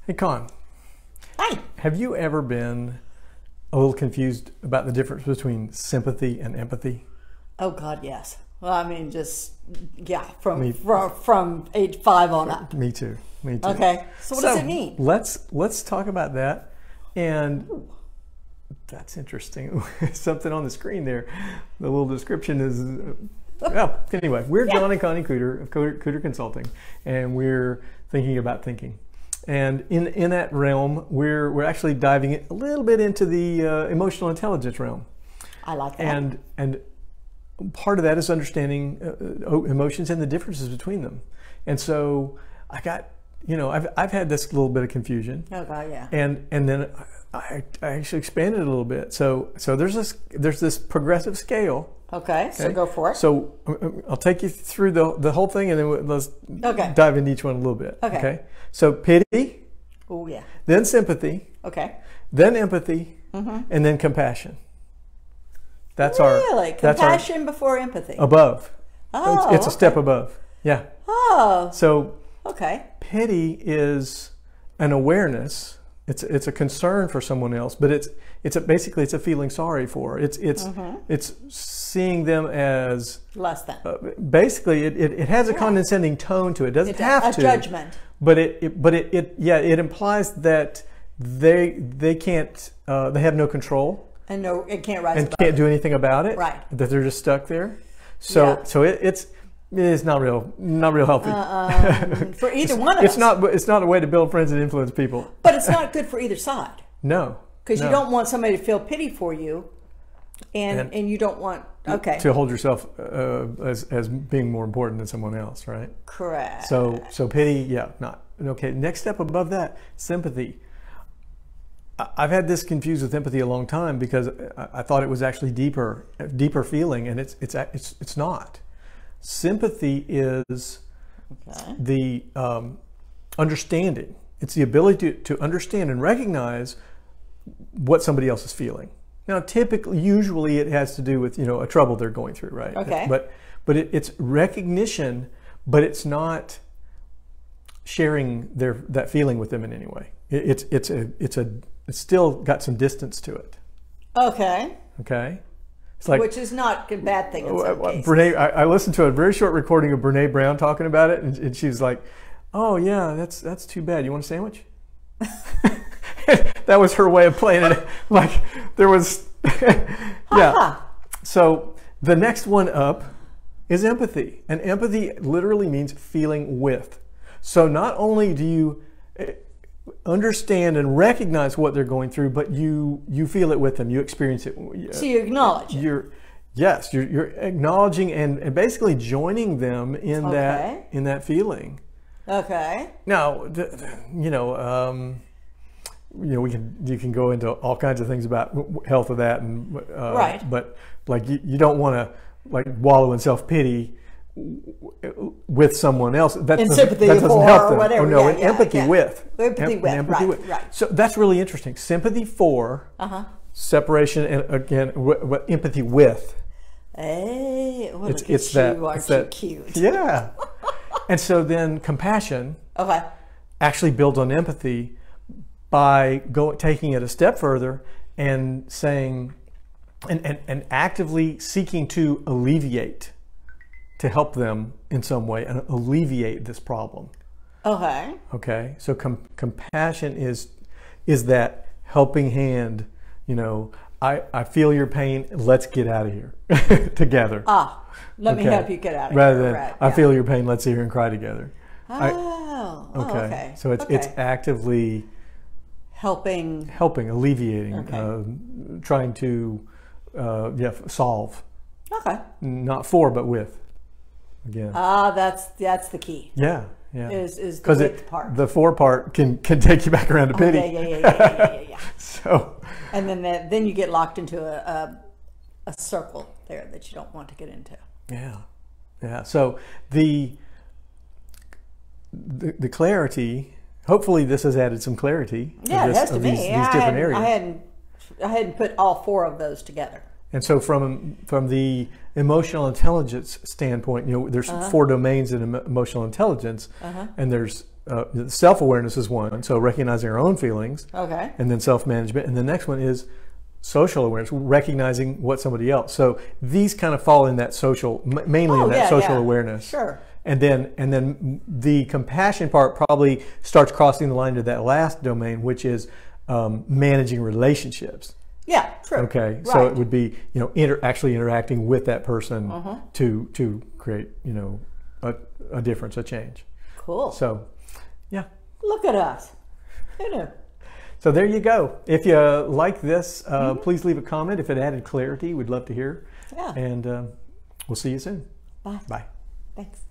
Hey, Con, Hi. have you ever been a little confused about the difference between sympathy and empathy? Oh God, yes. Well, I mean, just yeah, from age 5 on up. Me too. Me too. Okay. So what does it mean? Let's talk about that. And that's interesting. Something on the screen there. The little description is. Well, anyway, we're John and Connie Cooter of Cooter Consulting, and we're thinking about thinking. And in that realm, we're actually diving a little bit into the emotional intelligence realm. I like that. And part of that is understanding emotions and the differences between them. And so I got, I've had this little bit of confusion. Oh God, yeah. And then I actually expanded it a little bit. So there's this progressive scale. Okay, so go for it. So I'll take you through the whole thing, and then let's dive into each one a little bit. Okay. So pity. Oh yeah. Then sympathy. Okay. Then empathy, and then compassion. That's really? our Compassion before empathy. Above. Oh, it's a step above. Yeah. Oh. So okay. pity is an awareness. It's a concern for someone else, but basically it's a feeling sorry for. It's seeing them as less than. Basically, it has a condescending tone to it. It doesn't have to. A judgment. But it implies that they can't they have no control and it can't rise and can't do anything about it. Right. That they're just stuck there. So it's not real healthy for either one of us. It's not a way to build friends and influence people. But it's not good for either side. No. Because you don't want somebody to feel pity for you, and you don't want to hold yourself as being more important than someone else, right? Correct. So pity, not okay. Next step above that, sympathy. I've had this confused with empathy a long time because I thought it was actually deeper feeling, and it's not. Sympathy is the understanding. It's the ability to understand and recognize what somebody else is feeling. Now, usually it has to do with a trouble they're going through, right? Okay. But it's recognition, but it's not sharing that feeling with them in any way. It's still got some distance to it. Okay. Okay. It's like, which is not a bad thing in some cases. I listened to a very short recording of Brene Brown talking about it, and she was like, "Oh yeah, that's too bad. You want a sandwich?" That was her way of playing it. Like there was, yeah. So the next one up is empathy, and empathy literally means feeling with. So not only do you understand and recognize what they're going through, but you feel it with them. You experience it. So you acknowledge it. You're acknowledging and basically joining them in that feeling. Okay. Now, you can go into all kinds of things about health of that, and right. But like you don't want to like wallow in self-pity with someone else. That doesn't help them. Or whatever. Oh no, empathy with. Empathy with. Right. So that's really interesting. Sympathy for. Separation, and again, empathy with. Hey, it's that. Aren't you cute? Yeah. And so then compassion. Actually builds on empathy by taking it a step further and saying, and actively seeking to alleviate. To help them in some way and alleviate this problem. Okay. So compassion is that helping hand. I feel your pain. Let's get out of here together. Let me help you get out of here. Rather than I feel your pain. Let's sit here and cry together. Okay. So it's actively helping, alleviating, trying to solve. Okay. Not for, but with. Again. That's the key. Yeah. Is the with part. The for part can take you back around to pity. Yeah. So. And then you get locked into a circle there that you don't want to get into. Yeah. So the clarity. Hopefully, this has added some clarity. Yeah, it has to me. These different areas. I hadn't put all 4 of those together. And so from the emotional intelligence standpoint, there's 4 domains in emotional intelligence, and there's self-awareness is one, so recognizing our own feelings. Okay. And then self-management. And the next one is social awareness, recognizing what somebody else. So these kind of fall in that social, mainly in that social awareness. Sure. And then the compassion part probably starts crossing the line to that last domain, which is managing relationships. Yeah, true. Okay, right. So it would be, you know, actually interacting with that person to create, you know, a difference, a change. Cool. So, yeah. Look at us. Who knew? So there you go. If you like this, please leave a comment. If it added clarity, we'd love to hear. Yeah. And we'll see you soon. Bye. Bye. Thanks.